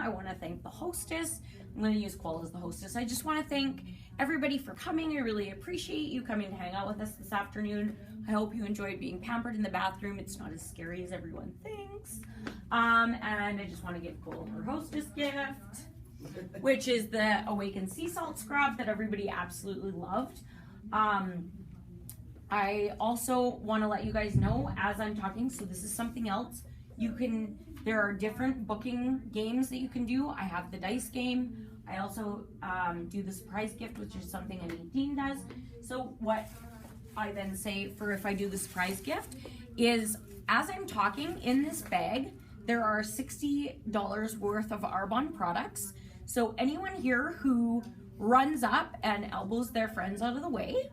I want to thank the hostess. I'm going to use Qual as the hostess. I just want to thank everybody for coming. I really appreciate you coming to hang out with us this afternoon. I hope you enjoyed being pampered in the bathroom. It's not as scary as everyone thinks. And I just want to give Qual her hostess gift, which is the Awakened Sea Salt Scrub that everybody absolutely loved. I also want to let you guys know as I'm talking, so this is something else. There are different booking games that you can do. I have the dice game. I also do the surprise gift, which is something Dean does. So what I then say for if I do the surprise gift is, as I'm talking, in this bag, there are $60 worth of Arbonne products. So anyone here who runs up and elbows their friends out of the way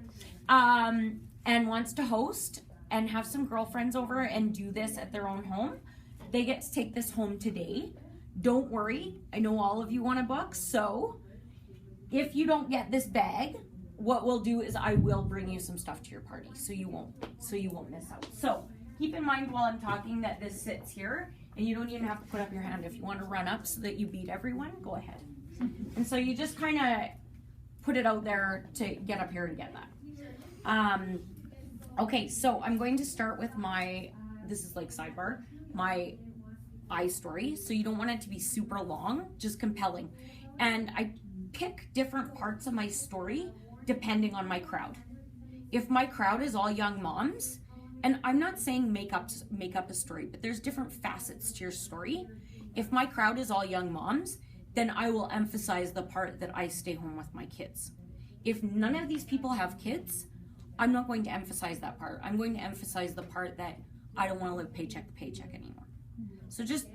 and wants to host and have some girlfriends over and do this at their own home, they get to take this home today. Don't worry, I know all of you want to book, so if you don't get this bag, what we'll do is I will bring you some stuff to your party, so you won't miss out. So keep in mind while I'm talking that this sits here, and you don't even have to put up your hand. If you want to run up so that you beat everyone, go ahead. And so you just kind of put it out there to get up here and get that. Okay, so I'm going to start with this is like sidebar, my eye story. So you don't want it to be super long, just compelling. And I pick different parts of my story depending on my crowd. If my crowd is all young moms, and I'm not saying make up a story, but there's different facets to your story. If my crowd is all young moms, then I will emphasize the part that I stay home with my kids. If none of these people have kids, I'm not going to emphasize that part. I'm going to emphasize the part that I don't want to live paycheck to paycheck anymore. So just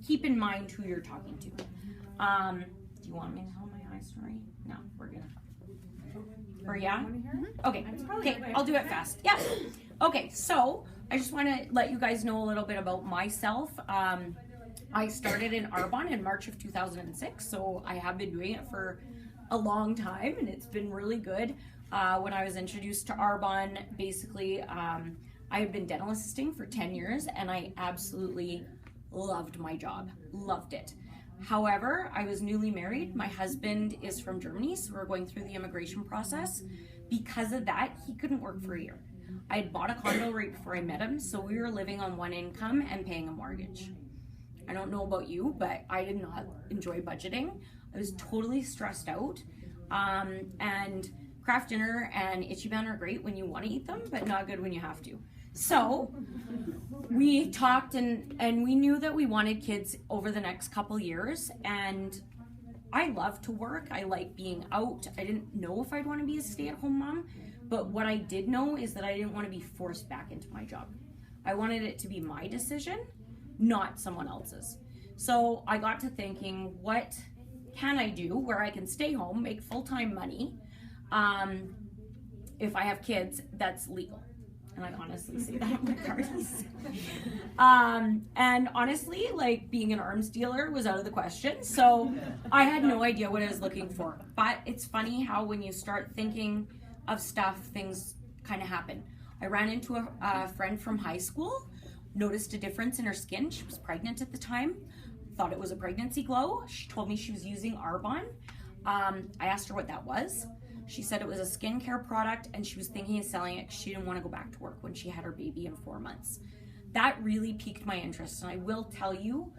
keep in mind who you're talking to. Do you want me to tell my eye story? No, we're good. Or yeah? Okay, I'll do it fast. Yeah. Okay, so I just want to let you guys know a little bit about myself. I started in Arbonne in March of 2006, so I have been doing it for a long time, and it's been really good. When I was introduced to Arbonne, basically, I have been dental assisting for 10 years, and I absolutely loved my job, loved it. However, I was newly married. My husband is from Germany, so we're going through the immigration process. Because of that, he couldn't work for a year. I had bought a condo right before I met him, so we were living on one income and paying a mortgage. I don't know about you, but I did not enjoy budgeting. I was totally stressed out. And Kraft Dinner and Ichiban are great when you want to eat them, but not good when you have to. So we talked and we knew that we wanted kids over the next couple years, and I love to work. I like being out. I didn't know if I'd want to be a stay-at-home mom, but what I did know is that I didn't want to be forced back into my job. I wanted it to be my decision, not someone else's. So I got to thinking, what can I do where I can stay home, make full-time money, if I have kids, that's legal. And I honestly say that at my parties. And honestly, like, being an arms dealer was out of the question. So I had no idea what I was looking for. But it's funny how when you start thinking of stuff, things kind of happen. I ran into a friend from high school, noticed a difference in her skin. She was pregnant at the time, thought it was a pregnancy glow. She told me she was using Arbonne. I asked her what that was. She said it was a skincare product, and she was thinking of selling it because she didn't want to go back to work when she had her baby in 4 months. That really piqued my interest, and I will tell you,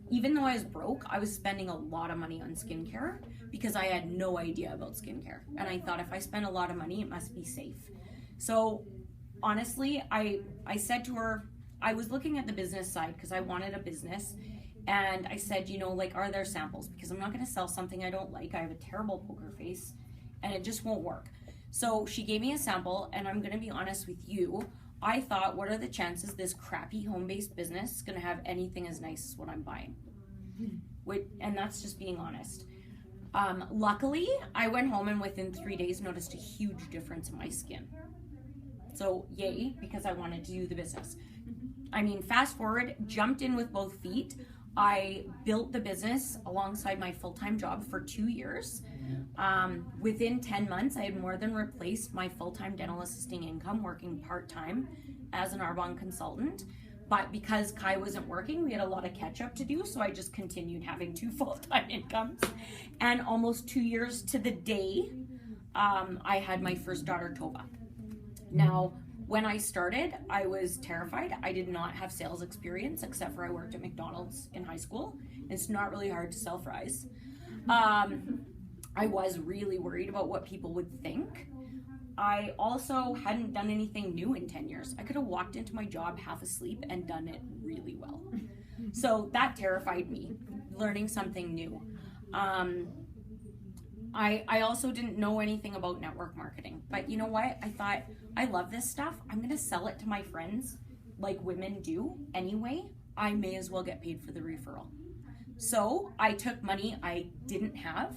even though I was broke, I was spending a lot of money on skincare because I had no idea about skincare. And I thought if I spend a lot of money, it must be safe. So honestly, I said to her, I was looking at the business side because I wanted a business. And I said, you know, like, are there samples? Because I'm not going to sell something I don't like. I have a terrible poker face and it just won't work. So she gave me a sample, and I'm going to be honest with you. I thought, what are the chances this crappy home-based business is going to have anything as nice as what I'm buying? And that's just being honest. Luckily, I went home and within 3 days noticed a huge difference in my skin. So yay, because I wanted to do the business. I mean, fast forward, jumped in with both feet. I built the business alongside my full-time job for 2 years. Within 10 months, I had more than replaced my full-time dental assisting income working part-time as an Arbonne consultant. But because Kai wasn't working, we had a lot of catch up to do. So I just continued having 2 full-time incomes. And almost 2 years to the day, I had my first daughter, Tova. Now, when I started, I was terrified. I did not have sales experience, except for I worked at McDonald's in high school. It's not really hard to sell fries. I was really worried about what people would think. I also hadn't done anything new in 10 years. I could have walked into my job half asleep and done it really well. So that terrified me, learning something new. I also didn't know anything about network marketing, but you know what? I thought, I love this stuff. I'm gonna sell it to my friends like women do anyway. I may as well get paid for the referral. So I took money I didn't have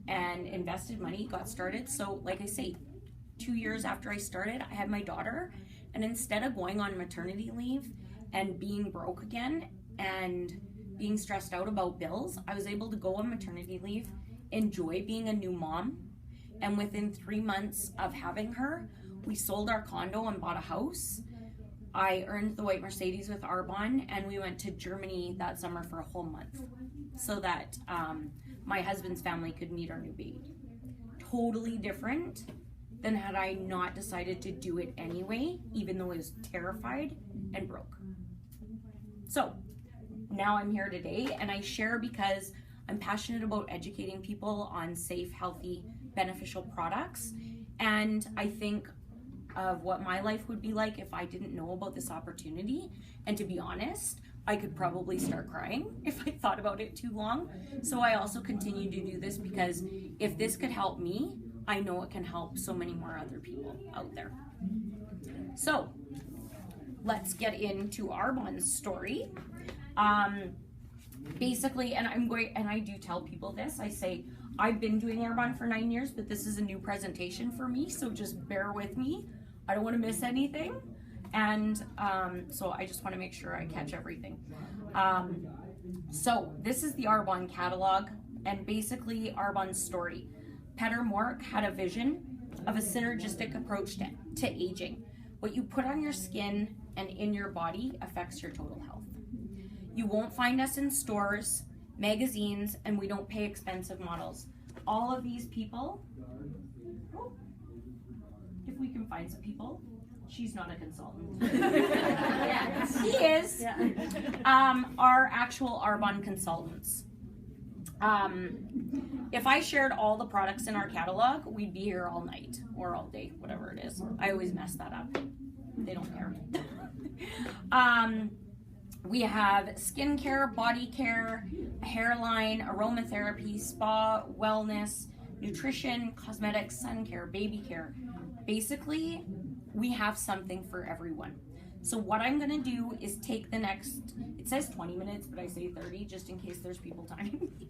and invested money, got started. So like I say, 2 years after I started, I had my daughter, and instead of going on maternity leave and being broke again and being stressed out about bills, I was able to go on maternity leave, enjoy being a new mom, and within 3 months of having her, we sold our condo and bought a house. I earned the white Mercedes with Arbonne, and we went to Germany that summer for a whole month so that my husband's family could meet our new baby. Totally different than had I not decided to do it anyway, even though I was terrified and broke. So now I'm here today, and I share because I'm passionate about educating people on safe, healthy, beneficial products. And I think of what my life would be like if I didn't know about this opportunity. And to be honest, I could probably start crying if I thought about it too long. So I also continue to do this because if this could help me, I know it can help so many more other people out there. So let's get into Arbonne's story. Basically, and I do tell people this, I say, I've been doing Arbonne for 9 years, but this is a new presentation for me, so just bear with me. I don't want to miss anything. And so I just want to make sure I catch everything. So this is the Arbonne catalog, and basically Arbonne's story. Peter Mork had a vision of a synergistic approach to aging. What you put on your skin and in your body affects your total health. You won't find us in stores, magazines, and we don't pay expensive models. All of these people, if we can find some people, she's not a consultant. Yeah, he is, are actual Arbonne consultants. If I shared all the products in our catalog, we'd be here all night or all day, whatever it is. I always mess that up. They don't care. We have skincare, body care, hairline, aromatherapy, spa, wellness, nutrition, cosmetics, sun care, baby care. Basically, we have something for everyone. So what I'm gonna do is take the next, it says 20 minutes, but I say 30 just in case there's people timing me.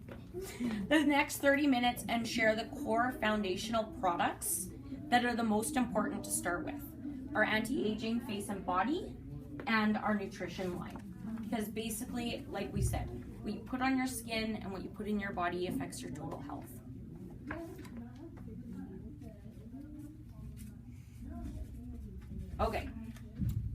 The next 30 minutes and share the core foundational products that are the most important to start with. Our anti-aging face and body and our nutrition line. Because basically, like we said, what you put on your skin and what you put in your body affects your total health. Okay,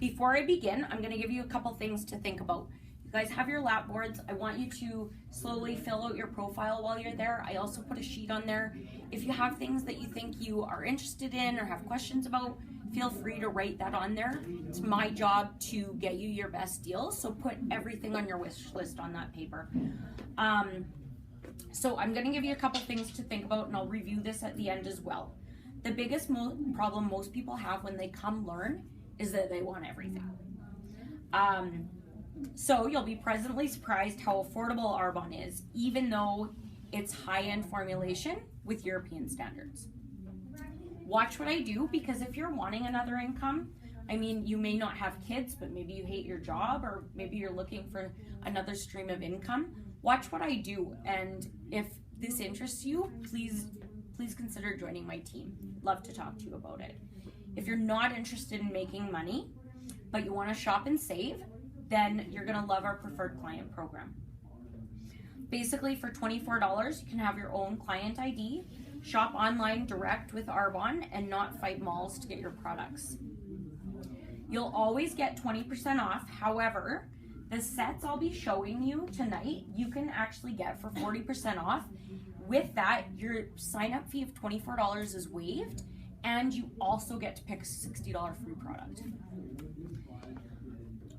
before I begin, I'm gonna give you a couple things to think about. You guys have your lap boards. I want you to slowly fill out your profile while you're there. I also put a sheet on there. If you have things that you think you are interested in or have questions about, feel free to write that on there. It's my job to get you your best deals, so put everything on your wish list on that paper. So I'm gonna give you a couple things to think about, and I'll review this at the end as well. The biggest problem most people have when they come learn is that they want everything. So you'll be pleasantly surprised how affordable Arbonne is, even though it's high-end formulation with European standards. Watch what I do, because if you're wanting another income, I mean, you may not have kids, but maybe you hate your job, or maybe you're looking for another stream of income. Watch what I do, and if this interests you, please consider joining my team. Love to talk to you about it. If you're not interested in making money, but you want to shop and save, then you're going to love our preferred client program. Basically, for $24, you can have your own client ID, shop online direct with Arbonne, and not fight malls to get your products. You'll always get 20% off. However, the sets I'll be showing you tonight, you can actually get for 40% off. With that, your sign-up fee of $24 is waived, and you also get to pick a $60 free product.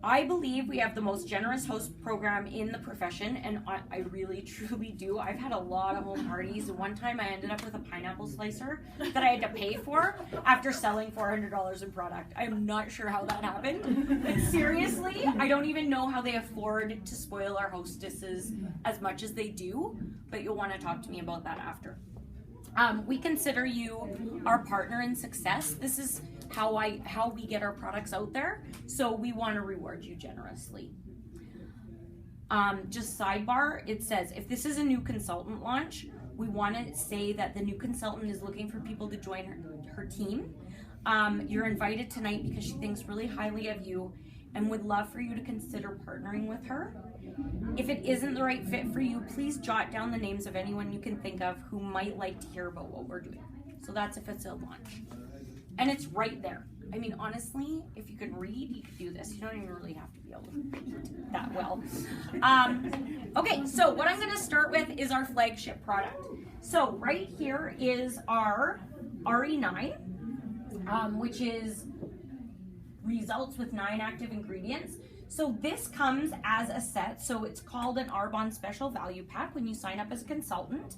I believe we have the most generous host program in the profession, and I really, truly do. I've had a lot of home parties, and one time I ended up with a pineapple slicer that I had to pay for after selling $400 in product. I'm not sure how that happened, but seriously, I don't even know how they afford to spoil our hostesses as much as they do, but you'll want to talk to me about that after. We consider you our partner in success. This is how we get our products out there, so we want to reward you generously. Just sidebar, it says if this is a new consultant launch, we want to say that the new consultant is looking for people to join her team. You're invited tonight because she thinks really highly of you and would love for you to consider partnering with her. If it isn't the right fit for you, please jot down the names of anyone you can think of who might like to hear about what we're doing. So that's if it's a launch. And it's right there. I mean, honestly, if you can read, you could do this. You don't even really have to be able to read that well. Okay, so what I'm gonna start with is our flagship product. So right here is our RE9, which is results with 9 active ingredients. So this comes as a set, so it's called an Arbonne Special Value Pack when you sign up as a consultant.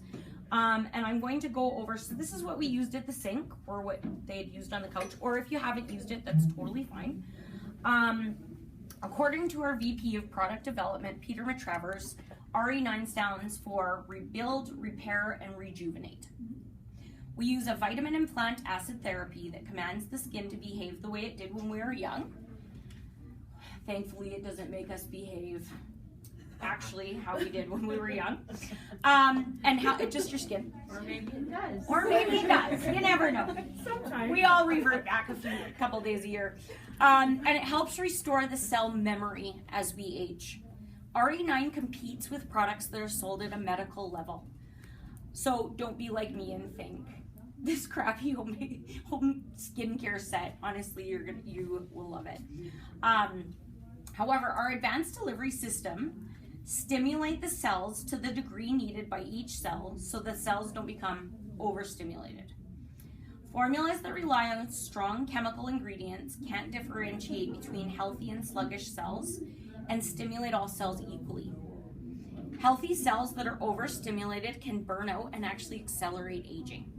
And I'm going to go over, so this is what we used at the sink, or what they had used on the couch, or if you haven't used it, that's totally fine. According to our VP of Product Development, Peter Matravers, RE9 stands for Rebuild, Repair, and Rejuvenate. We use a vitamin and plant acid therapy that commands the skin to behave the way it did when we were young. Thankfully, it doesn't make us behave actually how we did when we were young. And how just your skin. Or maybe it does. Or maybe it does. You never know. Sometimes. We all revert back a couple days a year. And it helps restore the cell memory as we age. RE9 competes with products that are sold at a medical level. So don't be like me and think this crappy home skincare set, honestly, you will love it. However, our advanced delivery system stimulate the cells to the degree needed by each cell so the cells don't become overstimulated. Formulas that rely on strong chemical ingredients can't differentiate between healthy and sluggish cells and stimulate all cells equally. Healthy cells that are overstimulated can burn out and actually accelerate aging.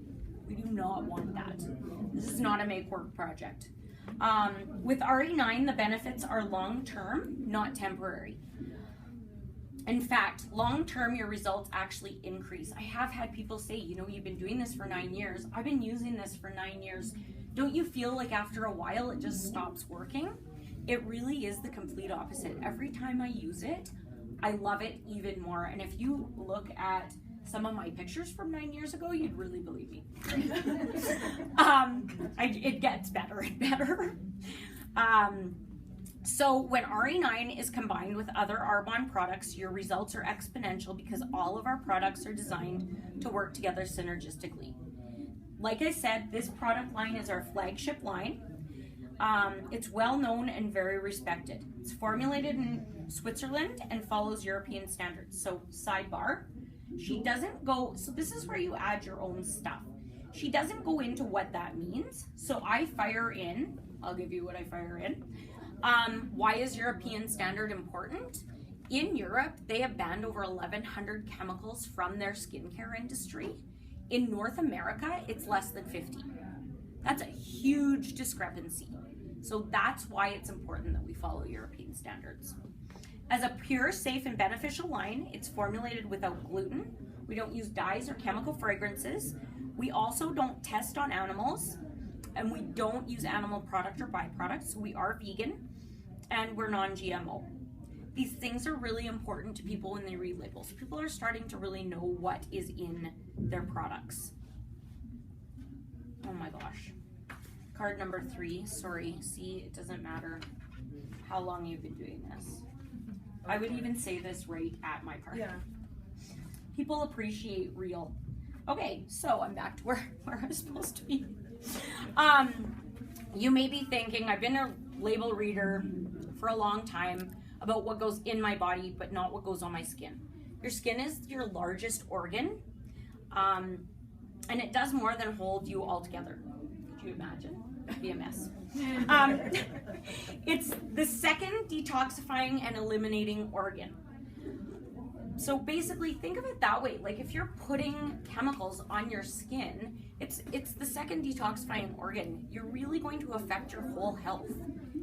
We do not want that. This is not a make-work project. With RE9, the benefits are long-term, not temporary. In fact, long-term, your results actually increase. I have had people say, you know, you've been doing this for 9 years. I've been using this for 9 years. Don't you feel like after a while it just stops working? It really is the complete opposite. Every time I use it, I love it even more. And if you look at some of my pictures from 9 years ago, you'd really believe me. It gets better and better. So when RE9 is combined with other Arbonne products, your results are exponential because all of our products are designed to work together synergistically. Like I said, this product line is our flagship line. It's well known and very respected. It's formulated in Switzerland and follows European standards. So sidebar, she doesn't go, so this is where you add your own stuff. She doesn't go into what that means. So I fire in, I'll give you what I fire in. Why is European standard important? In Europe, they have banned over 1,100 chemicals from their skincare industry. In North America, it's less than 50. That's a huge discrepancy. So that's why it's important that we follow European standards. As a pure, safe, and beneficial line, it's formulated without gluten. We don't use dyes or chemical fragrances. We also don't test on animals, and we don't use animal product or byproducts. So we are vegan, and we're non-GMO. These things are really important to people when they read labels. People are starting to really know what is in their products. Oh my gosh. Card number 3, sorry, see, it doesn't matter how long you've been doing this. I would even say this right at my card. Yeah. People appreciate real. Okay, so I'm back to where I was supposed to be. You may be thinking, I've been label reader for a long time about what goes in my body, but not what goes on my skin. Your skin is your largest organ, and it does more than hold you all together. Could you imagine? It'd be a mess. It's the second detoxifying and eliminating organ. So basically, think of it that way. Like if you're putting chemicals on your skin, it's the second detoxifying organ. You're really going to affect your whole health,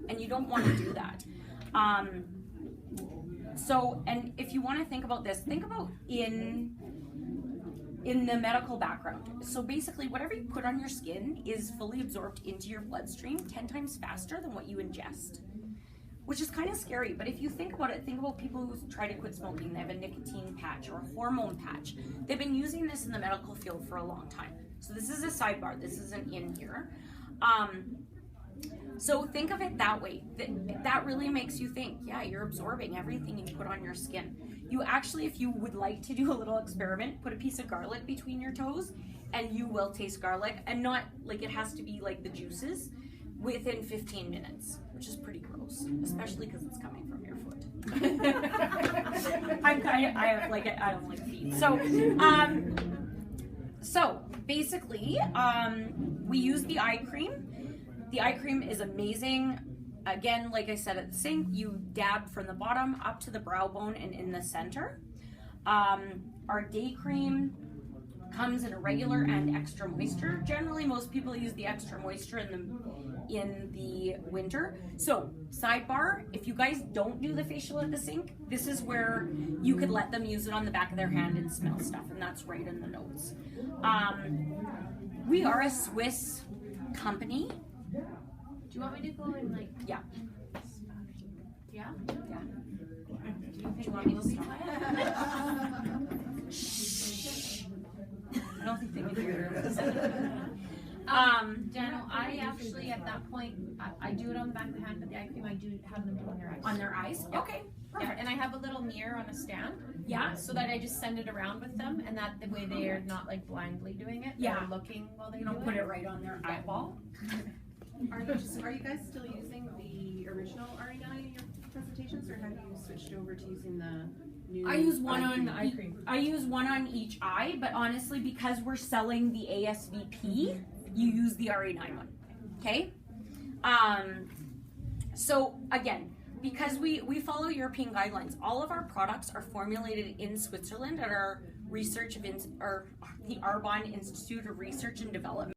and you don't want to do that. So, and if you want to think about this, think about in the medical background. So basically, whatever you put on your skin is fully absorbed into your bloodstream 10 times faster than what you ingest, which is kind of scary. But if you think about it, think about people who try to quit smoking. They have a nicotine patch or a hormone patch. They've been using this in the medical field for a long time. So this is a sidebar. This isn't in here. So think of it that way. That really makes you think, yeah, you're absorbing everything you put on your skin. You actually, if you would like to do a little experiment, put a piece of garlic between your toes and you will taste garlic, and not like it has to be like the juices, within 15 minutes, which is pretty gross, especially because it's coming from your foot. I don't like feet. So basically, we use the eye cream. The eye cream is amazing. Again, like I said at the sink, you dab from the bottom up to the brow bone and in the center. Our day cream comes in a regular and extra moisture. Generally, most people use the extra moisture in the winter. So, sidebar, if you guys don't do the facial at the sink, this is where you could let them use it on the back of their hand and smell stuff, and that's right in the notes. We are a Swiss company. Do you want me to go and like? Yeah. Yeah? Yeah. Do you want me to stop? I don't think they can hear. Dano, I actually at that point I do it on the back of the hand, but the eye cream I do have them do on their eyes. On their eyes? Yeah. Okay. Yeah, Perfect. and I have a little mirror on a stand. Yeah. So that I just send it around with them, and that the way they are not like blindly doing it. Yeah. They're looking while they You do don't put it right on their eyeball. Are you guys still using the original RE9 in your presentations, or have you switched over to using the new? I use one eye on cream? I use one on each eye, but honestly, because we're selling the ASVP, you use the RE9 one. Okay? So again, because we follow European guidelines, all of our products are formulated in Switzerland at our the Arbonne Institute of Research and Development.